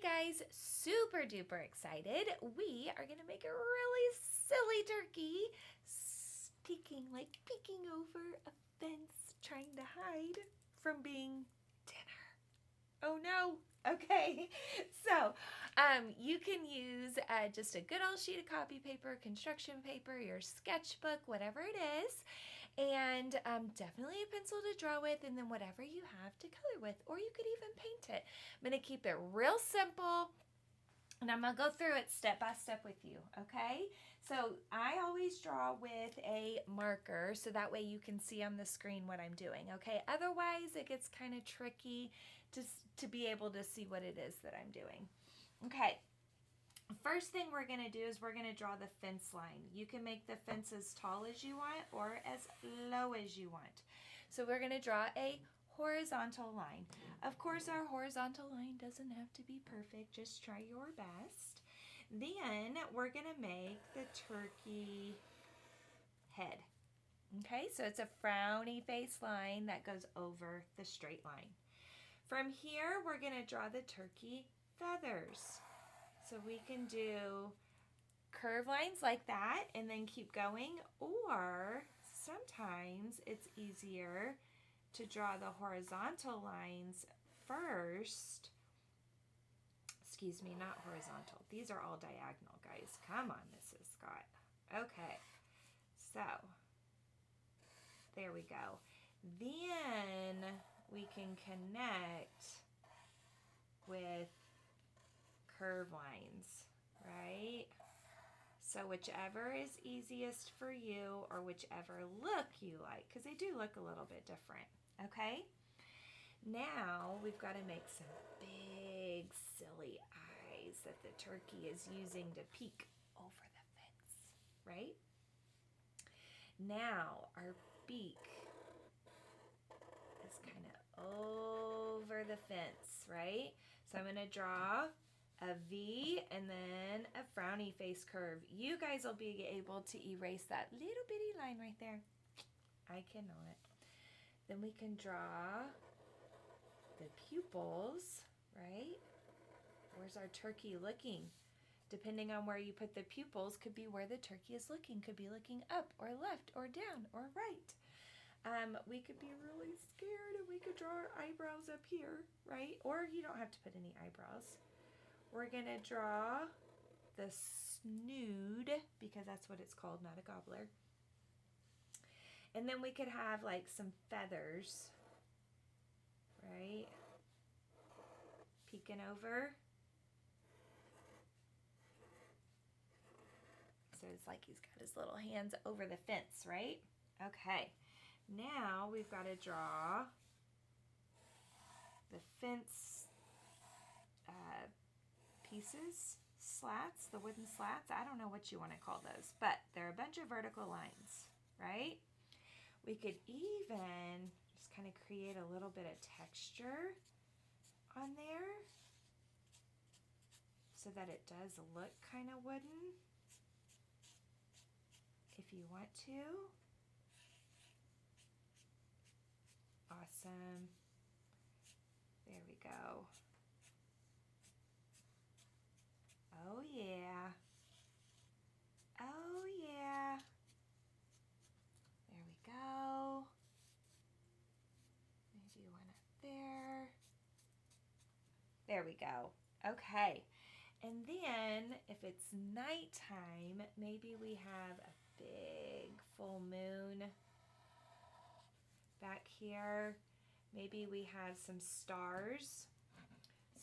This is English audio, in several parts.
Hey guys, super duper excited. We are going to make a really silly turkey peeking over a fence trying to hide from being dinner. Oh no. Okay, so you can use just a good old sheet of copy paper, construction paper, your sketchbook, whatever it is, and definitely a pencil to draw with, and then whatever you have to color with, or you could even paint it. I'm going to keep it real simple, and I'm going to go through it step by step with you, okay? So I always draw with a marker so that way you can see on the screen what I'm doing, okay? Otherwise, it gets kind of tricky to be able to see what it is that I'm doing. Okay, first thing we're going to do is we're going to draw the fence line. You can make the fence as tall as you want or as low as you want. So we're going to draw a horizontal line. Of course, our horizontal line doesn't have to be perfect. Just try your best. Then we're going to make the turkey head. Okay, so it's a frowny face line that goes over the straight line. From here, we're going to draw the turkey feathers. So we can do curved lines like that and then keep going, or sometimes it's easier to draw the horizontal lines first. Excuse me, not horizontal. These are all diagonal, guys. Come on, Mrs. Scott. Okay, so there we go. Then we can connect with curve lines, right? So whichever is easiest for you or whichever look you like, because they do look a little bit different, okay? Now we've got to make some big silly eyes that the turkey is using to peek over the fence, right? Now our beak is kind of over the fence, right? So I'm going to draw a V and then a frowny face curve. You guys will be able to erase that little bitty line right there. I cannot. Then we can draw the pupils, right? Where's our turkey looking? Depending on where you put the pupils could be where the turkey is looking. Could be looking up or left or down or right. We could be really scared and we could draw our eyebrows up here, right? Or you don't have to put any eyebrows. We're going to draw the snood, because that's what it's called, not a gobbler. And then we could have like some feathers, right? Peeking over. So it's like he's got his little hands over the fence, right? Okay. Now we've got to draw the fence pieces, slats, the wooden slats. I don't know what you want to call those, but they're a bunch of vertical lines, right? We could even just kind of create a little bit of texture on there so that it does look kind of wooden if you want to. Awesome. There we go. Oh yeah. Oh yeah. There we go. Maybe one up there. There we go. Okay. And then if it's nighttime, maybe we have a big full moon back here. Maybe we have some stars.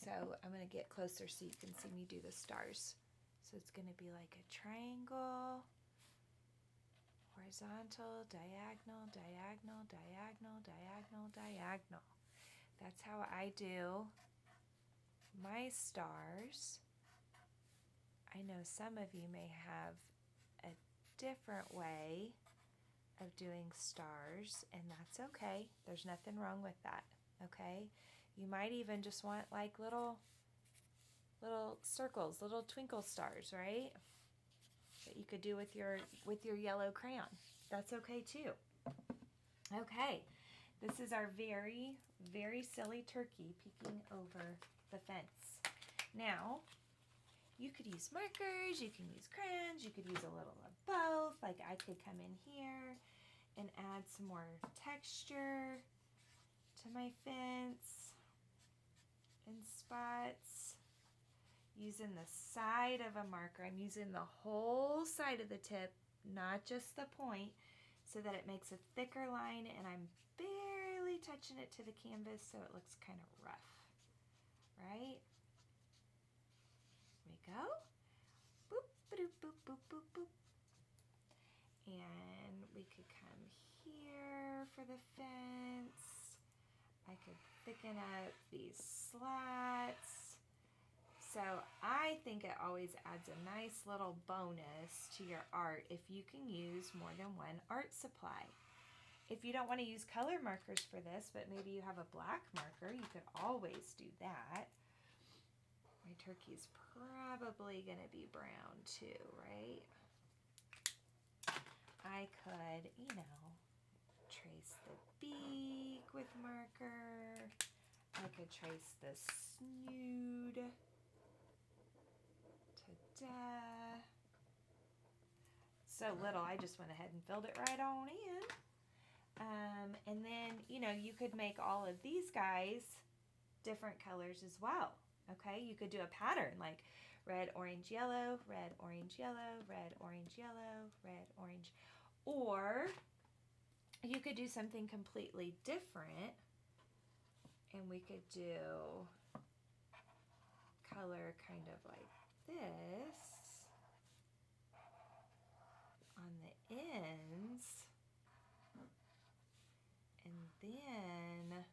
So I'm going to get closer so you can see me do the stars. So it's going to be like a triangle, horizontal, diagonal, diagonal, diagonal, diagonal, diagonal. That's how I do my stars. I know some of you may have a different way of doing stars, and that's okay. There's nothing wrong with that, okay? You might even just want like little circles, little twinkle stars, right? That you could do with your yellow crayon. That's okay too. Okay, this is our very, very silly turkey peeking over the fence. Now, you could use markers, you can use crayons, you could use a little of both. Like I could come in here and add some more texture to my fence and spots using the side of a marker. I'm using the whole side of the tip, not just the point, so that it makes a thicker line, and I'm barely touching it to the canvas so it looks kind of rough, right? There we go. Boop, boop, boop, boop, boop, boop. And we could come here for the fence. I could thicken up these slats. So I think it always adds a nice little bonus to your art if you can use more than one art supply. If you don't want to use color markers for this, but maybe you have a black marker, you could always do that. My turkey's probably going to be brown too, right? I could, you know, trace the beak with marker. I could trace the snood. Ta-da. So little, I just went ahead and filled it right on in. And then, you know, you could make all of these guys different colors as well. Okay, you could do a pattern like red, orange, yellow, red, orange, yellow, red, orange, yellow, red, orange. Or you could do something completely different, and we could do color kind of like this on the ends, and then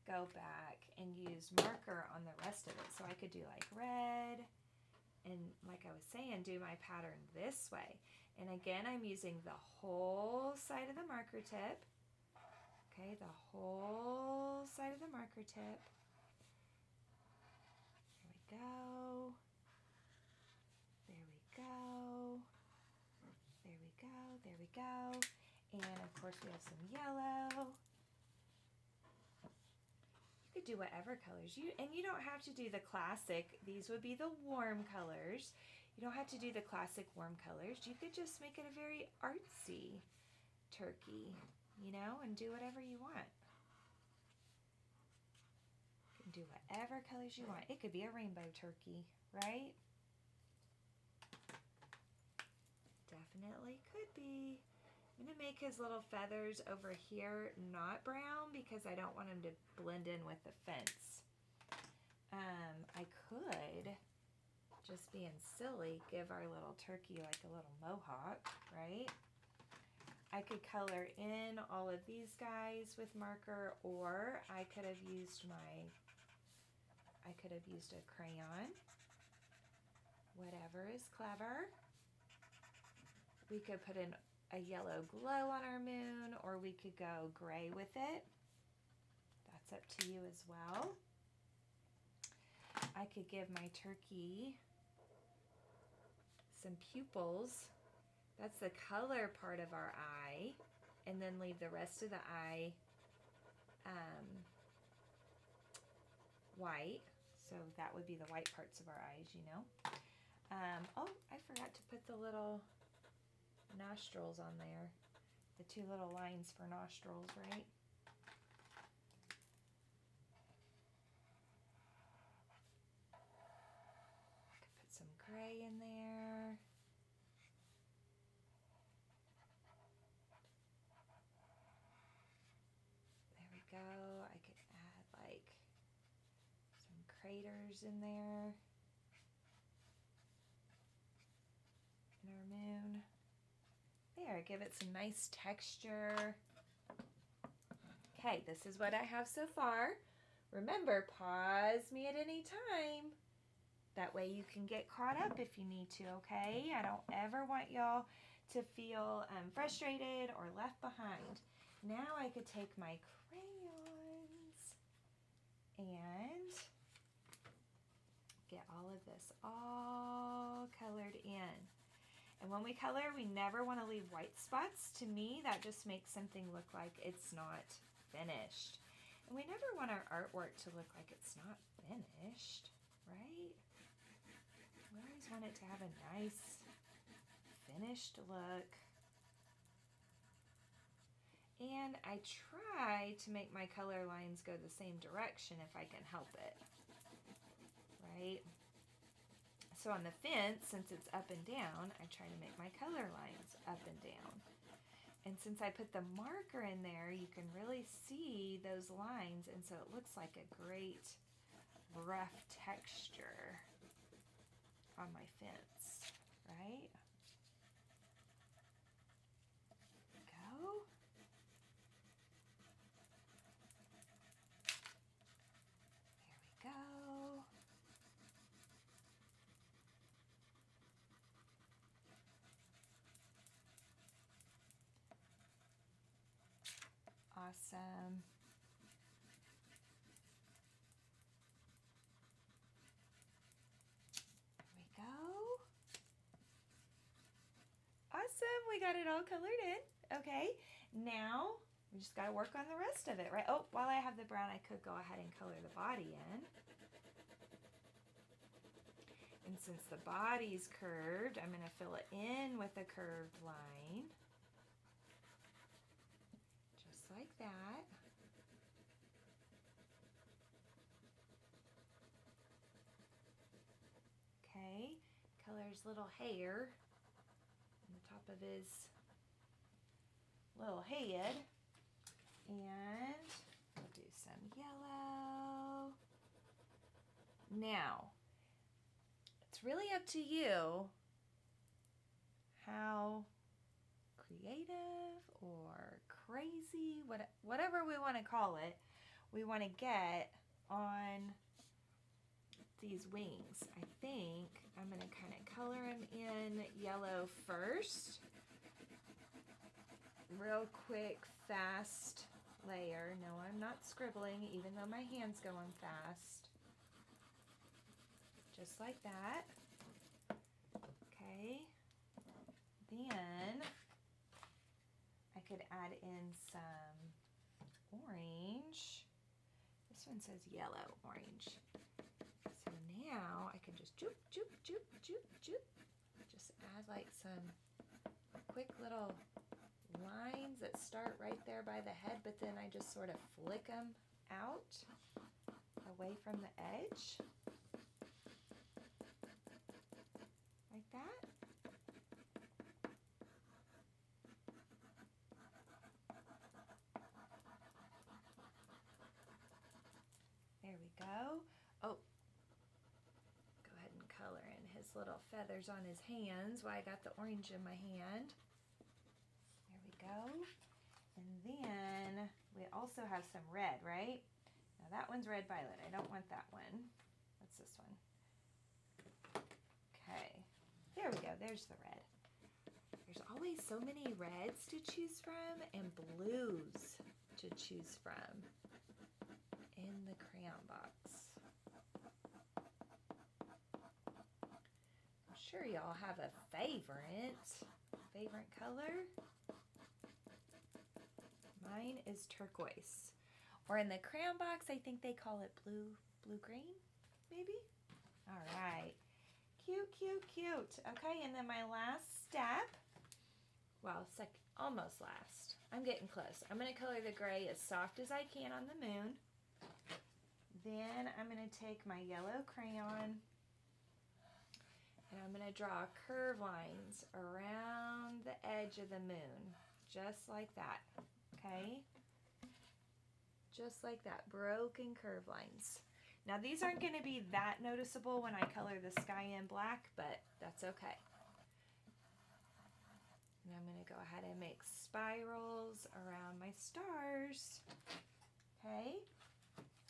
go back and use marker on the rest of it. So I could do like red, and like I was saying, do my pattern this way. And again, I'm using the whole side of the marker tip. Okay, the whole side of the marker tip. There we go. There we go. There we go. There we go. And of course we have some yellow. You could do whatever colors and you don't have to do the classic. These would be the warm colors. You don't have to do the classic warm colors. You could just make it a very artsy turkey, you know, and do whatever you want. You can do whatever colors you want. It could be a rainbow turkey, right? Definitely could be. I'm going to make his little feathers over here not brown because I don't want him to blend in with the fence. I could, just being silly, give our little turkey like a little mohawk, right? I could color in all of these guys with marker, or I could have used a crayon. Whatever is clever. We could put in a yellow glow on our moon, or we could go gray with it. That's up to you as well. I could give my turkey some pupils. That's the color part of our eye, and then leave the rest of the eye white. So that would be the white parts of our eyes, you know. Oh, I forgot to put the little nostrils on there. The two little lines for nostrils, right? Could put some gray in there. There we go. I could add like some craters in there. In our moon. There, give it some nice texture. Okay, this is what I have so far. Remember, pause me at any time. That way you can get caught up if you need to, okay? I don't ever want y'all to feel frustrated or left behind. Now I could take my crayons and get all of this all colored in. And when we color, we never want to leave white spots. To me, that just makes something look like it's not finished. We never want our artwork to look like it's not finished, right? We always want it to have a nice finished look. And I try to make my color lines go the same direction if I can help it, right? So on the fence, since it's up and down, I try to make my color lines up and down. And since I put the marker in there, you can really see those lines, and so it looks like a great rough texture on my fence, right? Go. There we go. Awesome. There we go. Awesome, we got it all colored in. Okay, now we just got to work on the rest of it, right? Oh, while I have the brown, I could go ahead and color the body in. And since the body's curved, I'm going to fill it in with a curved line. Just like that. Okay, color his little hair on the top of his little head. And we'll do some yellow. Now, it's really up to you how creative or crazy, whatever we want to call it, we want to get on these wings. I think I'm going to kind of color them in yellow first. Real quick, fast layer. No, I'm not scribbling, even though my hand's going fast. Just like that. Okay. Then I could add in some orange. This one says yellow orange. So now I can just joop, joop, joop, joop, joop. Just add like some quick little lines that start right there by the head, but then I just sort of flick them out away from the edge. Like that. There we go. Oh, go ahead and color in his little feathers on his hands while I got the orange in my hand. There we go. And then we also have some red, right? Now that one's red violet. I don't want that one. What's this one? Okay. There we go. There's the red. There's always so many reds to choose from and blues to choose from in the crayon box. I'm sure y'all have a favorite color. Mine is turquoise. Or in the crayon box, I think they call it blue-green, maybe? All right. Cute, cute, cute. Okay, and then my last step, well, almost last. I'm getting close. I'm going to color the gray as soft as I can on the moon. Then I'm going to take my yellow crayon and I'm going to draw curve lines around the edge of the moon, just like that, okay? Just like that, broken curve lines. Now these aren't going to be that noticeable when I color the sky in black, but that's okay. And I'm going to go ahead and make spirals around my stars, okay?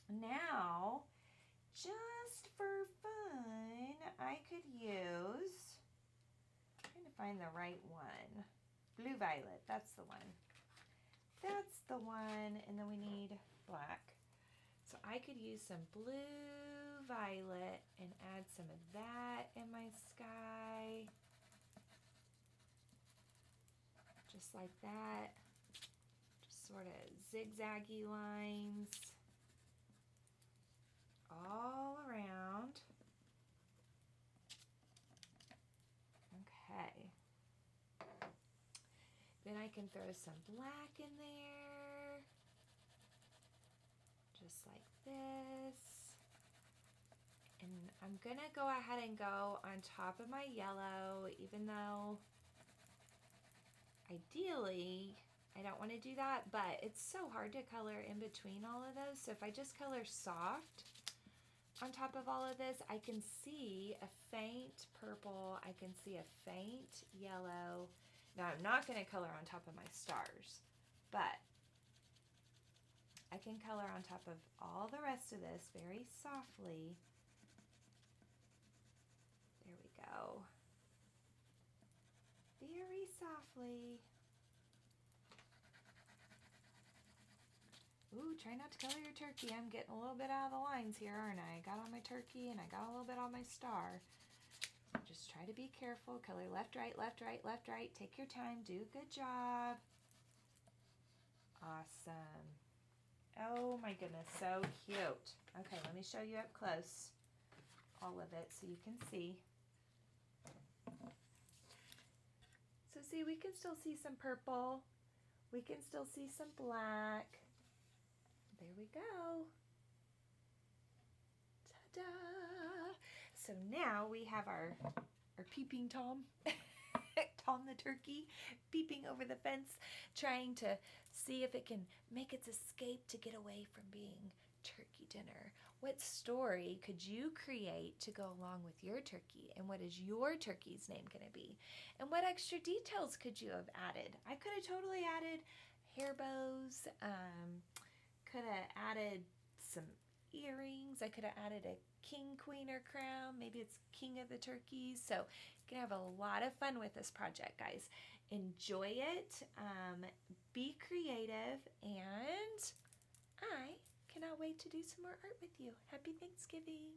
Now, just for fun, I could use, I'm trying to find the right one, blue violet, that's the one. That's the one, and then we need black. So I could use some blue violet and add some of that in my sky. Just like that. Just sort of zigzaggy lines. can throw some black in there, just like this. And I'm gonna go ahead and go on top of my yellow, even though ideally I don't want to do that, but it's so hard to color in between all of those. So if I just color soft on top of all of this, I can see a faint purple, I can see a faint yellow. Now I'm not going to color on top of my stars, but I can color on top of all the rest of this very softly. There we go. Very softly. Ooh, try not to color your turkey. I'm getting a little bit out of the lines here, aren't I? I got on my turkey and I got a little bit on my star. So just try to be careful. Color left, right, left, right, left, right. Take your time. Do a good job. Awesome. Oh my goodness, so cute. Okay, let me show you up close all of it so you can see. So see, we can still see some purple. We can still see some black. There we go. Ta-da! So now we have our peeping Tom, Tom the turkey, peeping over the fence, trying to see if it can make its escape to get away from being turkey dinner. What story could you create to go along with your turkey? And what is your turkey's name going to be? And what extra details could you have added? I could have totally added hair bows, could have added some earrings. I could have added a king, queen, or crown. Maybe it's king of the turkeys. So you can have a lot of fun with this project, guys. Enjoy it. Be creative. And I cannot wait to do some more art with you. Happy Thanksgiving.